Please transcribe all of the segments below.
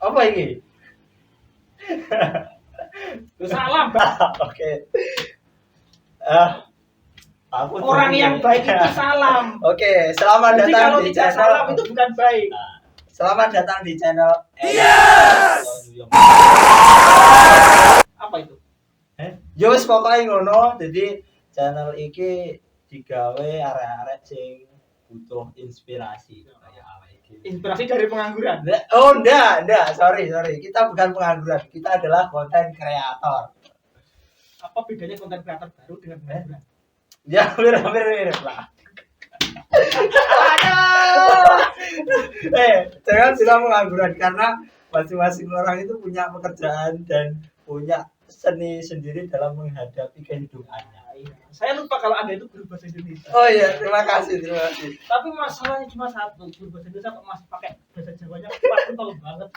Apa ini? Salam. Oke. Aku Orang yang baik itu salam. Oke, selamat Jadi datang kalau di tidak channel. salam itu bukan baik. Selamat datang di channel. Apa itu? Yo wis pokoke ngono. Jadi channel iki digawe arek-arek sing butuh inspirasi kayak awake iki. Inspirasi dari pengangguran. Oh, enggak, sorry. Kita bukan pengangguran, kita adalah konten kreator. Apa bedanya konten kreator baru dengan pengangguran? Ya, mirip lah. Jangan bilang pengangguran karena masing-masing orang itu punya pekerjaan dan punya seni sendiri dalam menghadapi kehidupannya. Saya lupa kalau Anda itu guru bahasa Indonesia. Oh iya, terima kasih. Tapi masalahnya cuma satu, guru bahasa Indonesia kok masih pakai bahasa Jawanya kental banget.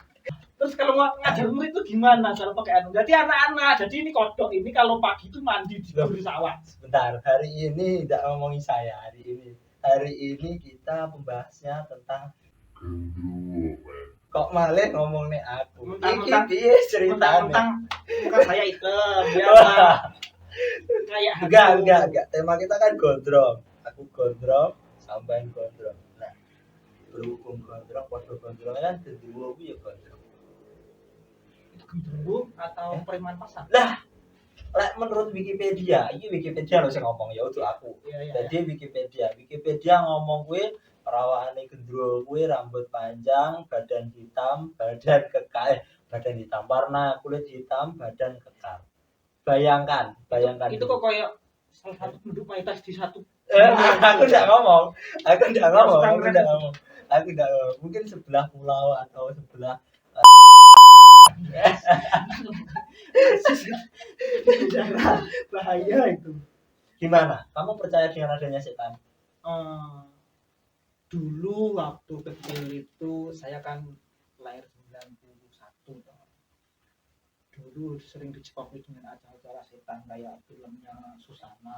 Terus kalau mau ngajar murid itu gimana cara pakai anu? Jadi anak-anak, jadi ini kodok ini kalau pagi itu mandi di sawah. Sebentar, hari ini tidak ngomongin saya Hari ini kita membahasnya tentang kok malah ngomongnya aku. Iki piye ceritane? Bukan saya hitam, biasa. Kayak enggak. Tema kita kan gondrong. Aku gondrong, sampean gondrong. Nah, berhubung gondrong, foto gondrong kan gendruwo kuwi ya gondrong. Itu gendruwo atau preman pasar? Lah, menurut Wikipedia, ini Wikipedia loh sing ngomong ya udah aku. Jadi Wikipedia ngomong kuwi perawakane gendruwo kuwi rambut panjang, badan hitam, badan kekar, badan hitam warna kulit hitam, badan kekar. Bayangkan. Itu kok kayak salah satu penduduk mayoritas di satu. Aku enggak ngomong. Mungkin sebelah pulau atau sebelah bahaya itu. Gimana? Kamu percaya dengan adanya setan? Dulu waktu kecil itu saya kan lahir 91. Dulu sering dicekoki dengan acara-acara setan kayak filmnya Susana.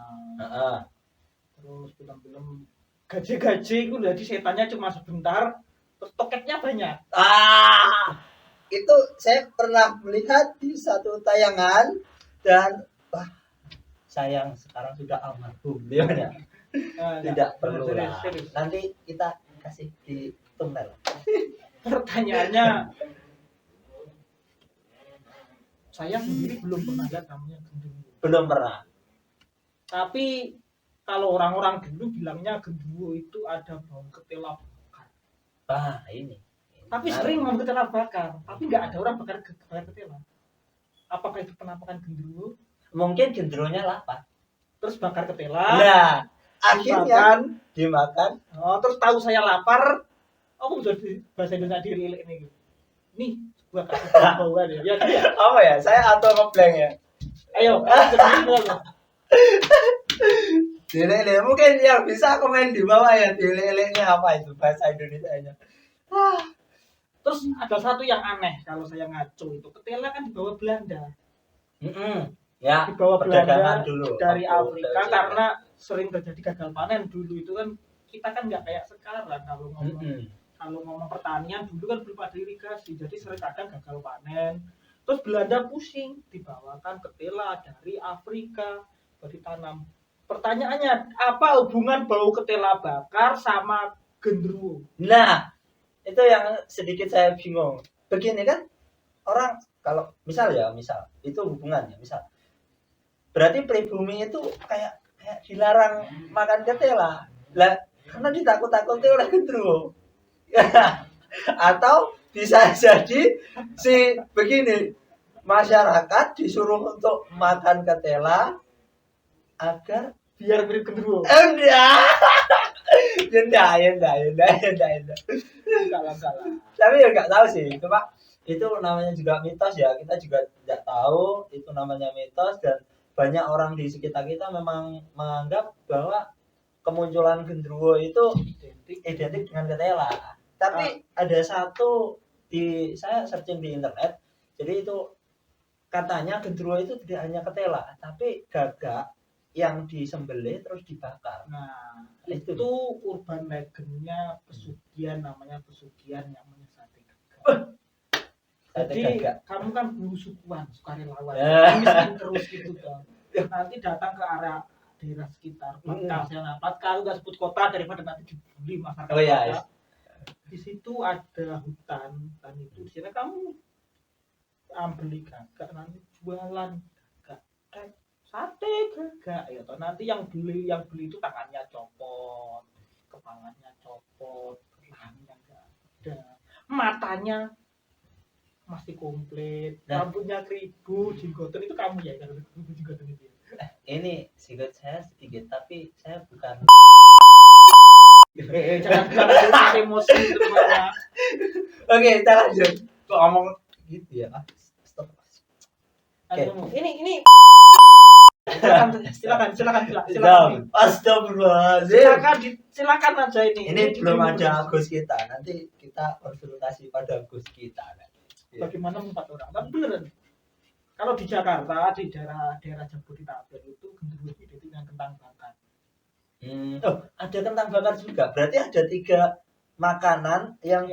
Terus film-film gaji itu jadi setannya cuma sebentar, terus toketnya banyak. Itu saya pernah melihat di satu tayangan dan sayang sekarang sudah almarhum beliaunya. Tidak perlu lah. Nanti kita kasih di thumbnail. Pertanyaannya, saya sendiri belum pernah lihat namanya gendruwo. Belum pernah. Tapi kalau orang-orang dulu bilangnya gendruwo itu ada bau ketela bakar. Ini. Tapi sering bau ketela bakar, tapi nggak ada orang bakar ketela. Apakah itu penampakan gendruwo? Mungkin gendruwonya lapar. Terus bakar ketela. Nah, akhirnya dimakan. Terus tahu saya lapar, aku udah di bahasa Indonesia dililik nih. Nih, gua kasih bauan ya. Apa ya? Saya atau ngeblank ya. Ayo, dilele mungkin yang bisa komen di bawah ya, dilele-nya apa itu bahasa Indonesianya. Terus ada satu yang aneh kalau saya ngaco itu, ketela kan dibawa Belanda. Ya, dibawa Belanda dulu dari Afrika karena sering terjadi gagal panen dulu itu kan. Kita kan nggak kayak sekarang kalau ngomong pertanian dulu kan belum ada irigasi, jadi sering kadang gagal panen. Terus Belanda pusing, dibawakan ketela dari Afrika buat ditanam. Pertanyaannya, apa hubungan bau ketela bakar sama gendruwo? Nah, itu yang sedikit saya bingung. Begini kan, orang kalau misal itu hubungannya, misal berarti pribumi itu kayak dilarang makan ketela. Lah, karena ditakut-takuti oleh gendruwo. Atau bisa jadi si begini, masyarakat disuruh untuk makan ketela agar biar mirip gendruwo. Enggak. Salah. Tapi ya nggak tahu sih, cuma itu namanya juga mitos ya, kita juga tidak tahu itu namanya mitos dan banyak orang di sekitar kita memang menganggap bahwa kemunculan gendruwo itu identik dengan ketela. Tapi ada satu saya searching di internet, jadi itu katanya gendruwo itu tidak hanya ketela, tapi gagak yang disembelih terus dibakar. Nah, itu urban legendnya pesugihan, namanya pesugihan yang menyesati gagak. Sate Jadi gagak. kamu kan belusukan, sukarelawan, Ya. miskin terus gitu kan. Nanti datang ke area daerah sekitar Patka, sana Patka nggak sebut kota daripada nanti dibully masyarakat Oh iya, Patka. Di situ ada hutan, dan itu di sana kamu beli gagak, nanti jualan gagak, sate gagak ya toh. Nanti yang beli itu tangannya copot, kepalanya copot, rahangnya nggak ada, matanya masih komplit, Nah. rambutnya keribu, jenggotan itu kamu ya, kalau jenggotan itu ya. Ini sigot saya sedikit, tapi saya bukan. Jangan emosi semuanya. Oke, kita lanjut. Kok ngomong gitu ya? Stop. Oke. Ini silakan. Astagfirullahaladzim. Silakan aja ini. Ini belum ada Gus kita. Nanti kita konsultasi pada Gus kita. Bagaimana 4 orang? Tapi beneran. Kalau di Jakarta, di daerah Jabodetabek itu genderuwo identik dengan kentang bakar. Oh, ada kentang bakar juga. Berarti ada 3 makanan yang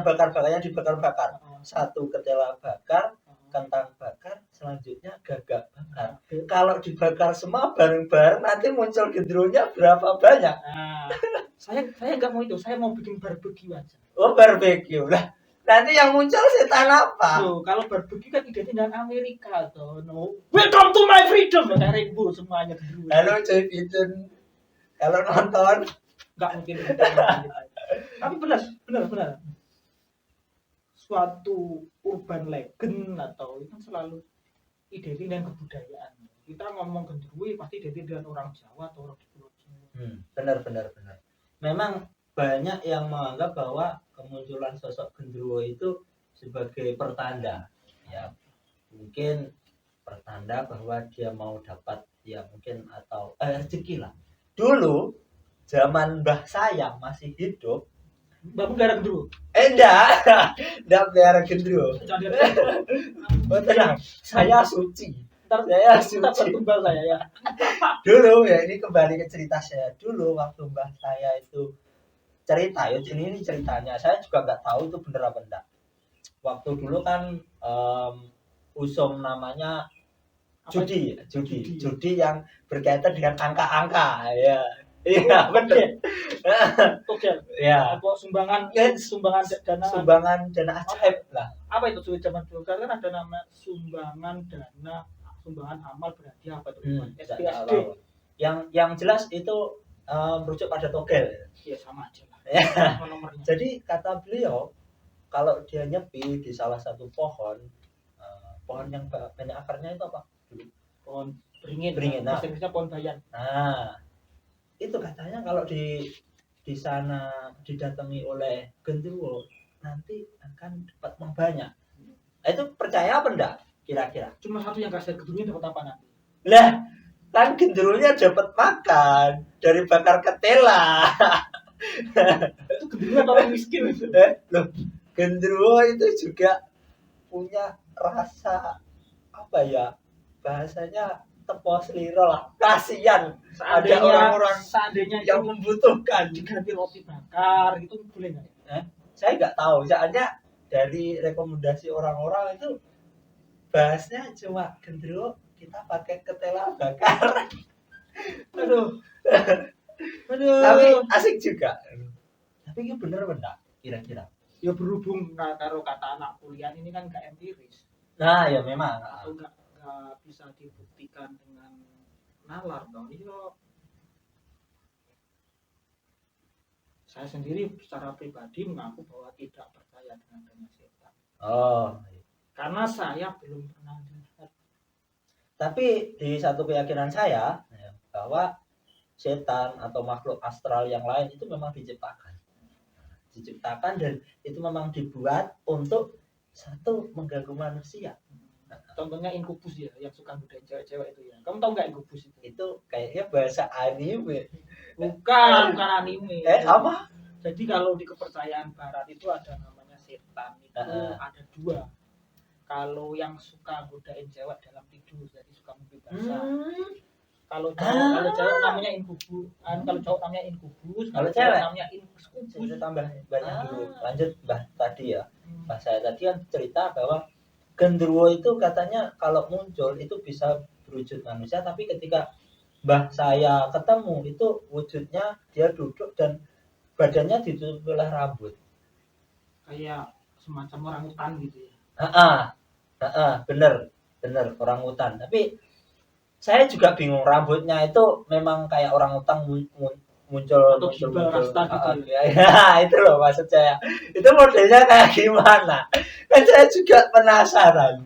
bakar-bakarnya dibakar-bakar. 1 ketela bakar, kentang bakar, selanjutnya gagak bakar. Kalau dibakar semua bareng-bareng nanti muncul genderuwonya berapa banyak? Nah, saya nggak mau itu. Saya mau bikin barbeque aja. Oh, barbeque lah. Nanti yang muncul setan apa? Loh, kalau barbeque kan identik dengan Amerika tuh. No. Welcome to my freedom. Ada rainbow semuanya genderuwo. Halo Joy Biden. Kalau nonton nggak mungkin. Tapi benar. Suatu urban legend atau itu kan selalu identik dengan kebudayaan. Kita ngomong genderuwo pasti identik dengan orang Jawa atau orang di Pulau Jawa. Benar. Memang banyak yang menganggap bahwa kemunculan sosok genderuwo itu sebagai pertanda, ya mungkin pertanda bahwa dia mau dapat ya mungkin atau rezeki lah. Dulu zaman Mbah saya masih hidup, Mbak pelihara genderuwo? Enggak pelihara genderuwo. Oh, tenang, saya suci. Saya suci. Tumbal saya ya. Dulu ya, ini kembali ke cerita saya. Dulu waktu Mbah saya itu cerita ya, ini ceritanya. Saya juga nggak tahu itu bener apa enggak. Waktu dulu kan usum namanya judi yang berkaitan dengan angka-angka ya. Iya, betul. Oke. Ya. Apa sumbangan dana ajaib lah. Apa itu duit zaman dulu? Karena kan ada nama sumbangan amal berhadiah apa itu? SPSD. Yang jelas itu merujuk pada togel. Iya, sama aja lah. Ya. Jadi kata beliau kalau dia nyepi di salah satu pohon yang banyak akarnya itu apa? Pohon beringin. Nah, bahasa pohon bayan. Nah, itu katanya kalau di sana didatangi oleh genderuwo nanti akan dapat uang banyak. Itu percaya apa enggak kira-kira? Cuma satu yang kasih genderuwo dapat apa nanti? Lah, kan genderuwonya dapat makan dari bakar ketela. Itu genderuwo atau orang miskin itu? Loh, genderuwo itu juga punya rasa apa ya? Bahasanya tepos liro lah, kasihan ada orang-orang yang membutuhkan diganti roti bakar itu boleh nggak? Saya nggak tahu, soalnya dari rekomendasi orang-orang itu bahasnya cuma genderuwo kita pakai ketela bakar. Aduh. Tapi asik juga. Tapi itu bener enggak kira-kira? Ya berhubung karo kata anak kuliah ini kan nggak empiris. Nah ya memang. Atau nggak bisa dibuktikan dengan nalar dong. Itu saya sendiri secara pribadi mengaku bahwa tidak percaya dengan adanya setan. Oh. Karena saya belum pernah lihat. Tapi di satu keyakinan saya bahwa setan atau makhluk astral yang lain itu memang diciptakan dan itu memang dibuat untuk satu mengganggu manusia. Contohnya inkubus ya, yang suka godain cewek-cewek itu ya. Kamu tahu nggak inkubus itu? Itu kayaknya bahasa anime. Bukan anime. Apa? Jadi kalau di kepercayaan barat itu ada namanya setan itu ada 2. Kalau yang suka godain cewek dalam tidur, jadi suka mimpi basah. Kalau cowok namanya inkubus, kalau cowok namanya inkubus, Kalau cewek cewek? namanya inkubus. Saya tambah banyak Ah. dulu. Lanjut Mbah tadi ya. Mbah saya tadi kan cerita bahwa genderuwo itu katanya kalau muncul itu bisa berwujud manusia, tapi ketika Mbah saya ketemu itu wujudnya dia duduk dan badannya ditutup oleh rambut. Kayak semacam orang hutan gitu ya. Bener orang hutan. Tapi saya juga bingung, rambutnya itu memang kayak orang hutan muncul Atau gimbal rasta gitu ya. Itu loh maksud saya. Itu modelnya kayak gimana? Kan saya juga penasaran.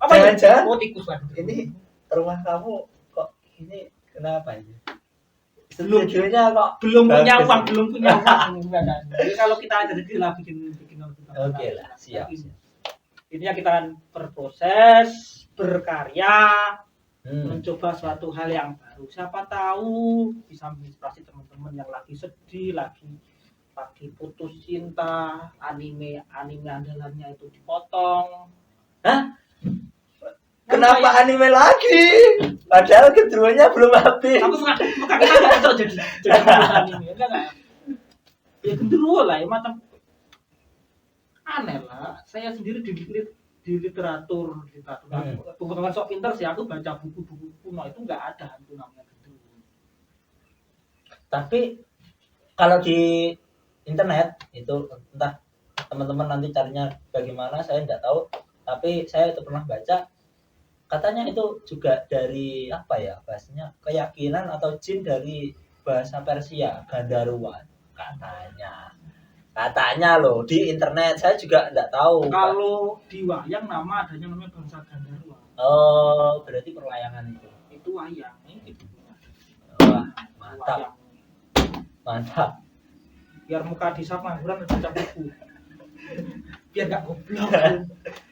Apa Jangan-jangan oh, tikus lah. ini rumah kamu kok ini kenapa ini? Studionya kok belum punya bagus. uang, enggak. Jadi kalau kita ada rezeki lah bikin Oke lah, siap. Intinya kita akan berproses, berkarya, Hmm. mencoba suatu hal yang baru. Siapa tahu bisa menginspirasi teman-teman yang lagi sedih, lagi putus cinta, anime andalannya itu dipotong. Hah? Kenapa anime lagi? Padahal keduanya belum habis. Aku suka kita nggak cocok jadi anime, enggak. Ya genderuwo lah, ya macam aneh lah. Saya sendiri di literatur bukan sok pinter sih, aku baca buku-buku kuno itu nggak ada hantu namanya genderuwo. Tapi kalau di internet itu entah teman-teman nanti carinya bagaimana saya nggak tahu, tapi saya itu pernah baca katanya itu juga dari apa ya bahasanya, keyakinan atau jin dari bahasa Persia, Gandaruan katanya loh di internet. Saya juga nggak tahu. Kalau di wayang adanya namanya bangsa Gandarwa. Oh, berarti perlayangan itu wayang ini gitu. Wah, mantap. Wayang. Mantap. Biar muka di Samangguran baca buku. Biar nggak goblok.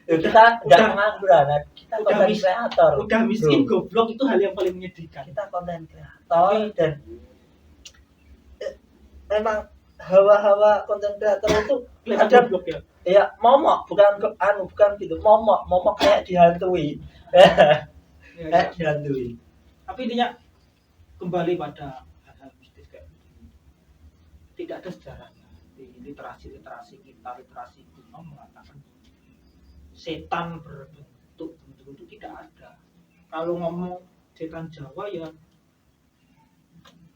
Kita nggak pengangguran, kita konten kreator. Udah miskin goblok itu hal yang paling menyedihkan. Kita konten kreator dan memang hawa-hawa konten kreator itu ada blok ya. Ya, momok bukan gitu. Momok kayak dihantui. Kayak dihantui. Tapi intinya kembali pada hal-hal mistis kayak begini. Tidak ada sejarahnya. Di literasi kuno mengatakan setan berbentuk itu tidak ada. Kalau ngomong setan Jawa ya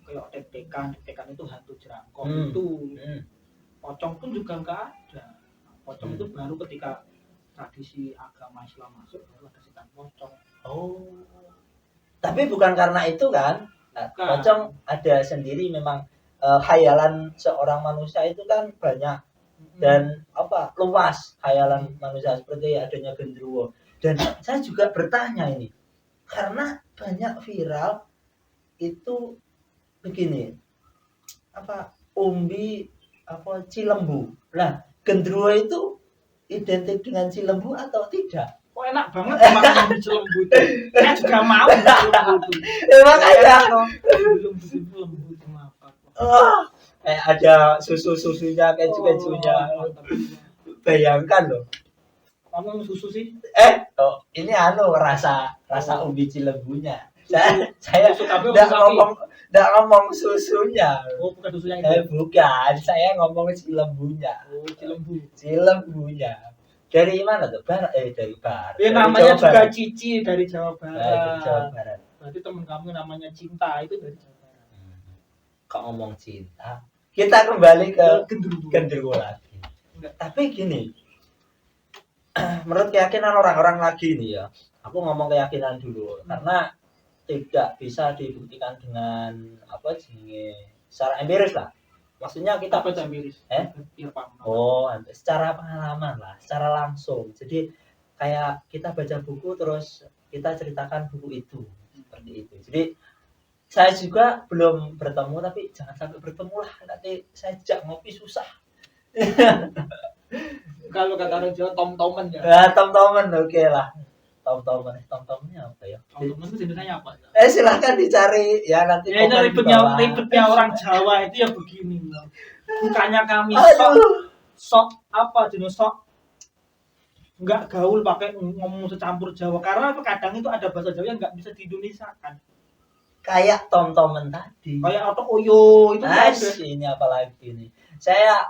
kayak dek-dekan itu hantu jerangkong itu. Pocong pun juga nggak ada. Pocong itu baru ketika tradisi agama Islam masuk baru ada setan pocong. Oh. Tapi bukan karena itu kan? Pocong ada sendiri memang. Khayalan seorang manusia itu kan banyak dan luas khayalan manusia seperti adanya genderuwo. Dan saya juga bertanya ini karena banyak viral itu begini umbi Cilembu. Nah, genderuwo itu identik dengan Cilembu atau tidak? Kok enak banget makan Cilembu itu. Saya juga mau Cilembu itu. Makanya belum Cilembu itu apa? Kayak ada susunya, keju-kejunya. Bayangkan loh. Kamu susu sih? Ini rasa umbi Cilembunya. Saya enggak ngomong susunya. Oh, bukan susunya itu. Bukan, saya ngomong Cilembunya. Oh, Cilembunya. Dari mana tuh? Dari Barat. Ya namanya juga Cici dari Jawa Barat. Dari Jawa Barat. Berarti teman kamu namanya Cinta itu dari Jawa Barat. Kok ngomong cinta? Kita kembali ke genderuwo lagi. Tapi gini, menurut keyakinan orang-orang lagi nih ya, aku ngomong keyakinan dulu karena tidak bisa dibuktikan dengan secara empiris lah. Maksudnya kita empiris? Secara pengalaman lah, secara langsung. Jadi kayak kita baca buku terus kita ceritakan buku itu seperti itu. Jadi saya juga belum bertemu, tapi jangan sampai bertemu lah, nanti saya ajak ngopi susah. Kalau kata orang Jawa tom-tomen ya. Tom-tomen oke lah. Tom-tomennya apa ya? Tom-tomen itu jenisnya apa? Silahkan dicari ya nanti. Ya ribetnya orang Jawa itu ya begini. Bukannya kami sok nggak gaul pakai ngomong secampur Jawa, karena kadang itu ada bahasa Jawa yang nggak bisa di Indonesia kan. kayak Tom-Tomen tadi. Kayak atau Oyo itu kan Ini apalagi nih. Saya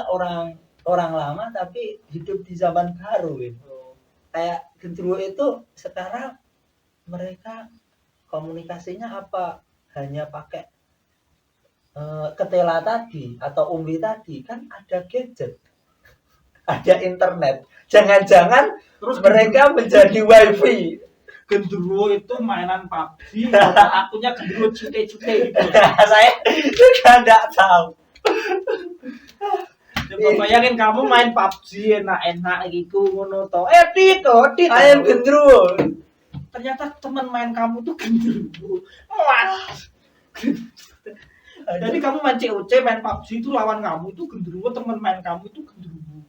orang lama tapi hidup di zaman baru gitu. Kayak genderuwo itu sekarang mereka komunikasinya apa? Hanya pakai ketela tadi atau umbi tadi, kan ada gadget, ada internet. Jangan-jangan terus mereka menjadi wifi. Genderuwo itu mainan PUBG atau akunnya genderuwo cute-cute gitu. Saya juga nggak tahu. Coba bayangin kamu main PUBG enak-enak gitu ngono to. Edit. I am genderuwo. Ternyata teman main kamu tuh genderuwo. Wah. Jadi kamu main COC, main PUBG itu lawan kamu itu genderuwo, teman main kamu itu genderuwo.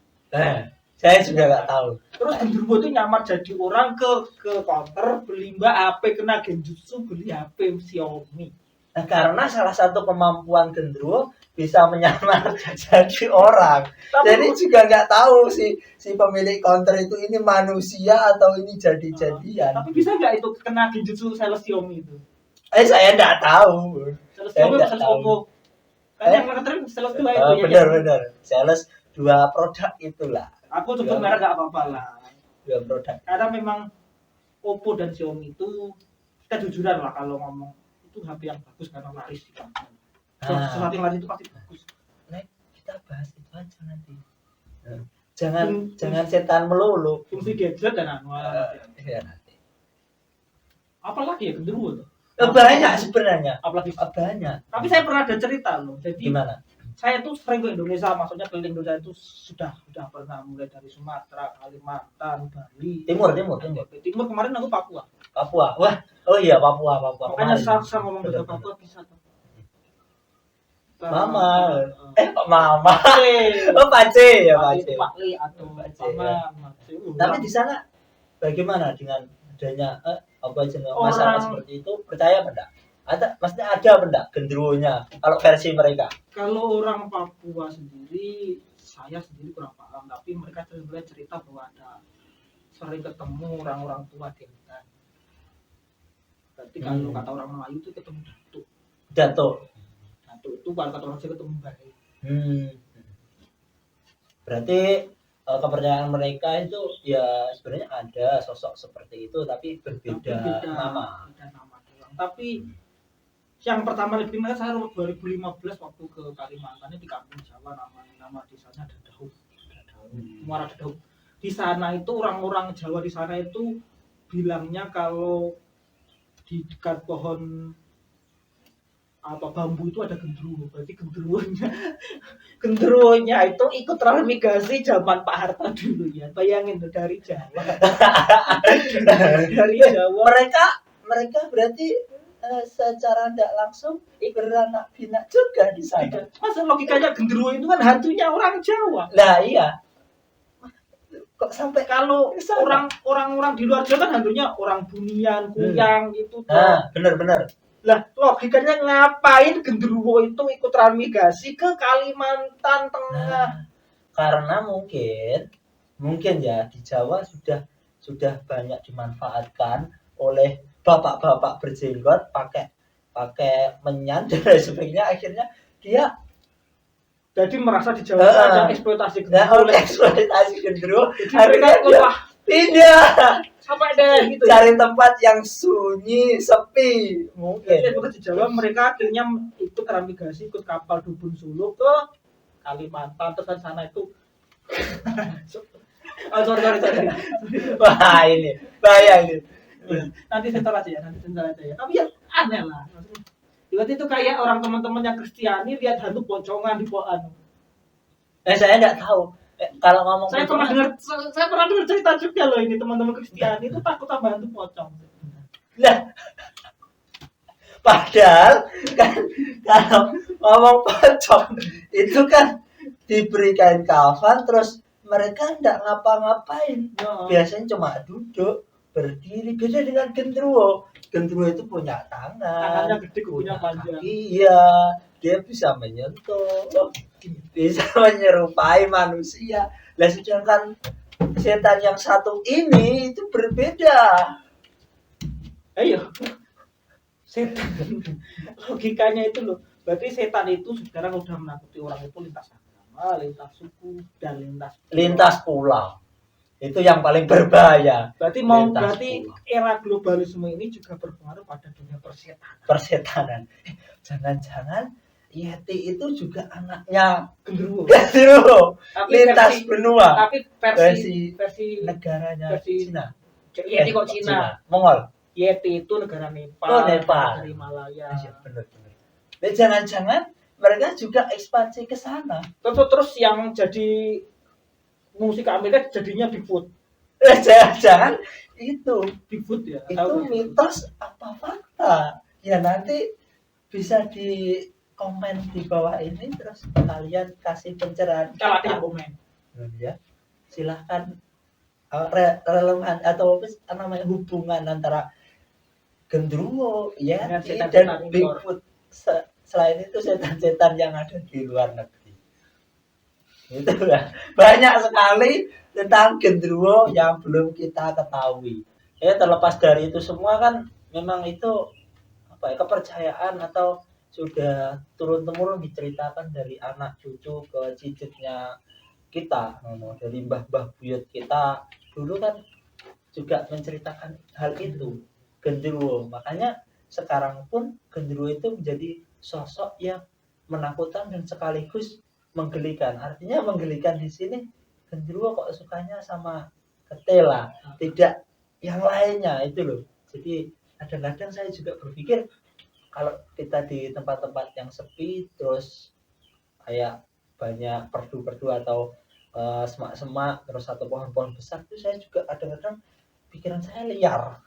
Saya juga nggak tahu. Terus genderuwo itu nyamar jadi orang ke counter beli Mbak HP kena genjutsu beli HP Xiaomi. Nah, karena salah satu kemampuan genderuwo bisa menyamar jadi orang. Jadi juga nggak tahu si pemilik counter itu ini manusia atau ini jadi-jadian. Tapi bisa nggak itu kena genjutsu sales Xiaomi itu? Saya nggak tahu. Sales Xiaomi atau sales Oppo? Kan yang ngetren sales dua itu ya. Benar. Sales dua produk itulah. Aku sebut merek nggak apa-apa lah. Dua produk. Karena memang Oppo dan Xiaomi itu kita jujuran lah kalau ngomong itu HP yang bagus karena laris di kampung. Sesuatu yang laris itu pasti bagus. Kita bahas itu aja nanti. Jangan setan melulu. Fungsi gadget dan Iya nanti. Apalagi ya genderuwo tuh? Banyak sebenarnya. Apalagi banyak. Tapi saya pernah ada cerita loh. Jadi gimana? Saya tuh sering ke Indonesia, maksudnya keliling Indonesia itu sudah pernah mulai dari Sumatera, Kalimantan, Bali, Timur kemarin aku Papua. Wah, oh iya Papua. Makanya saya ngomong bahasa Papua bisa tuh. Mama. Oh Pace ya Pace. Pakli atau Paman. Tapi di sana bagaimana dengan adanya masalah seperti itu? Percaya apa enggak? Maksudnya ada apa enggak genderuwonya kalau versi mereka? Kalau orang Papua sendiri, saya sendiri kurang paham, tapi mereka sebenarnya cerita bahwa ada sering ketemu orang-orang tua di hutan. Berarti kalau kata orang Melayu itu ketemu Datuk itu kalau kata orang Jawa ketemu Bayi. Berarti kepercayaan mereka itu ya sebenarnya ada sosok seperti itu tapi berbeda nama. Tapi yang pertama lebih mereka saya 2015 waktu ke Kalimantan di kampung Jawa, nama desanya Dadahuk. Muara Dadahuk. Di sana itu orang-orang Jawa di sana itu bilangnya kalau di dekat pohon bambu itu ada genderuwo. Berarti genderuwonya itu ikut transmigrasi zaman Pak Harto dulu ya. Bayangin tuh dari Jawa. Dari Jawa. Mereka berarti secara tidak langsung beranak pinak juga di sana. Masa logikanya genderuwo itu kan hantunya orang Jawa. Nah iya. Kok sampai kalau orang di luar Jawa kan hantunya orang Bunian, Kuyang gitu. Nah, benar. Lah logikanya ngapain genderuwo itu ikut transmigrasi ke Kalimantan Tengah? Nah, karena mungkin ya di Jawa sudah banyak dimanfaatkan oleh bapak-bapak berjenggot pakai menyan dan sebagainya, akhirnya dia jadi merasa di Jawa ada eksploitasi genderuwo. Eksploitasi genderuwo. Akhirnya tidak sampai ada gitu. Cari tempat yang sunyi, sepi. Mungkin. Di Jawa mereka akhirnya ikut transmigrasi, ikut kapal Dubun Sulu ke Kalimantan, terus di sana itu. Sorry. Wah ini bahaya ini. Nanti sensor aja ya. Tapi ya aneh lah. Berarti itu kayak orang teman-teman yang Kristiani lihat hantu pocongan di pohon. Saya nggak tahu. Kalau ngomong saya pernah dengar cerita juga loh, ini teman-teman Kristiani itu takut sama hantu pocong. Lah, padahal kan kalau ngomong pocong itu kan diberikan kafan terus mereka nggak ngapa-ngapain. Biasanya cuma duduk, berdiri. Beda dengan genderuwo. Genderuwo itu punya tangannya gede, punya panjang. Iya, dia bisa menyentuh, bisa menyerupai manusia. Lah sedangkan setan yang satu ini itu berbeda. Ayo. setan. Logikanya itu loh. Berarti setan itu sekarang udah menakuti orang itu lintas agama, lintas suku, dan lintas pulau. Itu yang paling berbahaya. Berarti era globalisme ini juga berpengaruh pada dunia persetanan. Jangan-jangan Yeti itu juga anaknya genderuwo. Lintas benua. Tapi versi negaranya Cina. Yeti kok Cina? Mongol. Yeti itu negara Nepal. Oh, Nepal. Dari Himalaya. Iya, benar. Jangan-jangan mereka juga ekspansi ke sana. Terus yang jadi musik Amerika jadinya Bigfoot. Jangan-jangan itu Bigfoot ya. Itu mitos apa fakta? Ya nanti bisa di komen di bawah ini, terus kalian kasih pencerahan. Kalau ada yang komen. Ya, silahkan relevan atau apa namanya hubungan antara genderuwo ya dan Bigfoot. Selain itu setan-setan yang ada di luar negeri. Itu lah. Banyak sekali tentang genderuwo yang belum kita ketahui. Terlepas dari itu semua kan memang itu apa ya, kepercayaan atau sudah turun-temurun diceritakan dari anak cucu ke cicitnya kita, dari mbah-mbah buyut kita dulu kan juga menceritakan hal itu, genderuwo. Makanya sekarang pun genderuwo itu menjadi sosok yang menakutkan dan sekaligus menggelikan. Artinya menggelikan di sini genderuwo kok sukanya sama ketela, tidak yang lainnya itu loh. Jadi kadang-kadang saya juga berpikir kalau kita di tempat-tempat yang sepi terus kayak banyak perdu-perdu atau semak-semak terus atau pohon-pohon besar itu saya juga kadang-kadang pikiran saya liar.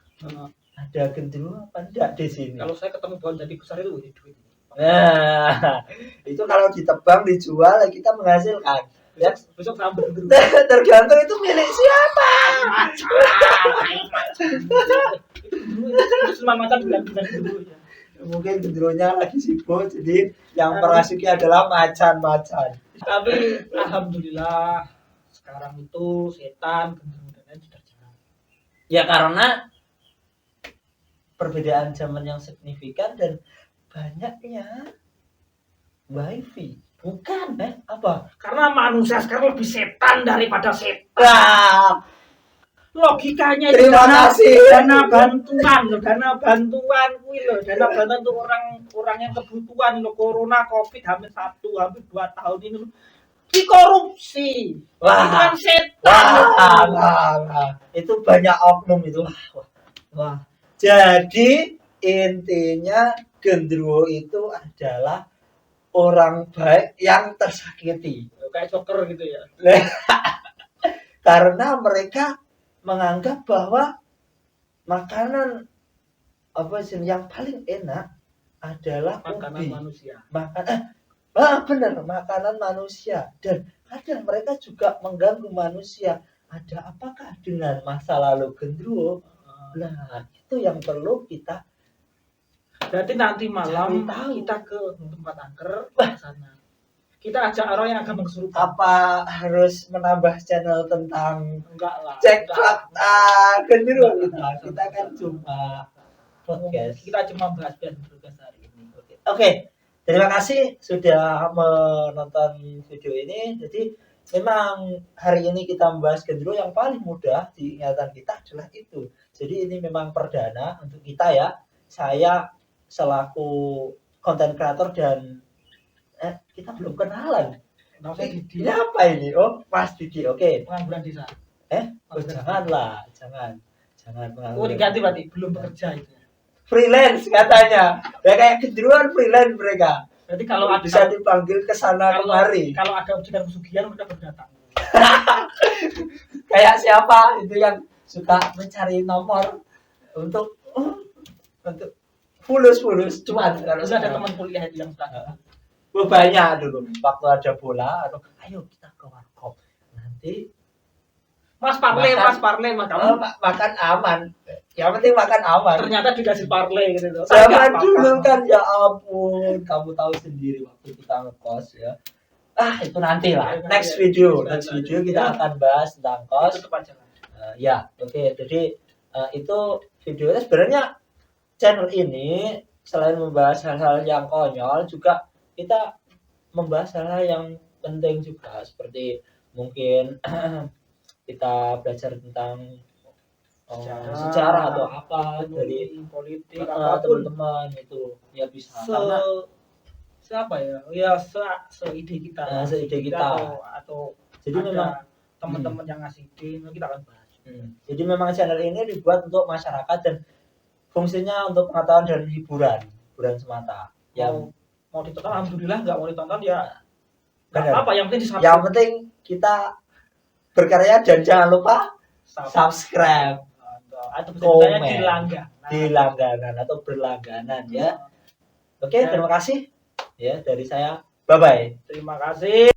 Ada genderuwo apa enggak di sini? Kalau saya ketemu pohon jadi besar itu duit. Nah, itu kalau ditebang dijual kita menghasilkan. Ya, besok sambal genderuwo. Tergantung itu milik siapa. Itu semua macam bulan-bulan genderuwo. Mungkin genderuwonya lagi sibuk, jadi yang merasuki adalah macan-macan. Tapi alhamdulillah sekarang itu setan, genderuwo dan lain sudah jarang. Ya karena perbedaan zaman yang signifikan dan banyaknya wifi. Bukan, apa? Karena manusia sekarang lebih setan daripada setan. Wah, logikanya itu dana bantuan kuwi lho, dana bantuan untuk orang yang kebutuhan lo, corona covid hampir 2 tahun ini lho, dikorupsi. Wah, setan. Wah, itu banyak oknum itu. Wah. Jadi intinya genderuwo itu adalah orang baik yang tersakiti. Kayak Joker gitu ya. Karena mereka menganggap bahwa makanan apa sih yang paling enak adalah makanan ubi. Manusia. Benar, makanan manusia. Dan kadang mereka juga mengganggu manusia. Ada apakah dengan masa lalu genderuwo? Nah, itu yang perlu kita. Berarti nanti malam kita ke tempat angker sana. Kita ajak orang yang agama kesurupan. Apa harus menambah channel tentang enggak lah. Cek fakta genderuwo kita kan cuma podcast. Kita cuma bahas tugas hari ini. Oke. Terima kasih sudah menonton video ini. Jadi memang hari ini kita membahas genderuwo yang paling mudah diingatan kita adalah itu. Jadi ini memang perdana untuk kita ya. Saya selaku konten kreator dan kita belum kenalan. Didi. Apa ini? Oh, Mas Didi. Oke. Pengangguran desa. Janganlah, jangan pengangguran. Oh, diganti berarti belum bekerja itu. Freelance katanya. Ya kayak genderuwo freelance mereka. Berarti kalau ada bisa dipanggil ke sana kemari. Kalau ada ujian pesugihan mereka berdatang. Kayak siapa itu yang suka mencari nomor untuk fulus cuan. Kalau ada teman kuliah itu yang suka. Banyak dulu waktu ada bola atau ayo kita ke warkop nanti Mas Parle makan aman, yang penting makan aman. Ternyata dikasih Parle gitu. Zaman dulu kan ya ampun, kamu tahu sendiri waktu kita ngekos ya. Itu nanti lah, next video kita akan bahas tentang kos. Ya, oke. Jadi itu videonya sebenarnya channel ini selain membahas hal-hal yang konyol juga kita membahas hal-hal yang penting juga, seperti mungkin kita belajar tentang sejarah atau apa dari politik apapun teman-teman itu ya bisa karena siapa ya seide kita seide kita atau jadi memang teman-teman yang ngasih ide kita akan bahas. Jadi memang channel ini dibuat untuk masyarakat dan fungsinya untuk pengetahuan dan hiburan semata. Yang mau ditonton alhamdulillah, nggak mau ditonton ya benar. Apa yang penting yang penting kita berkarya dan jangan lupa subscribe atau komen di langganan atau berlangganan ya. Oke, terima kasih ya dari saya. Bye bye. Terima kasih.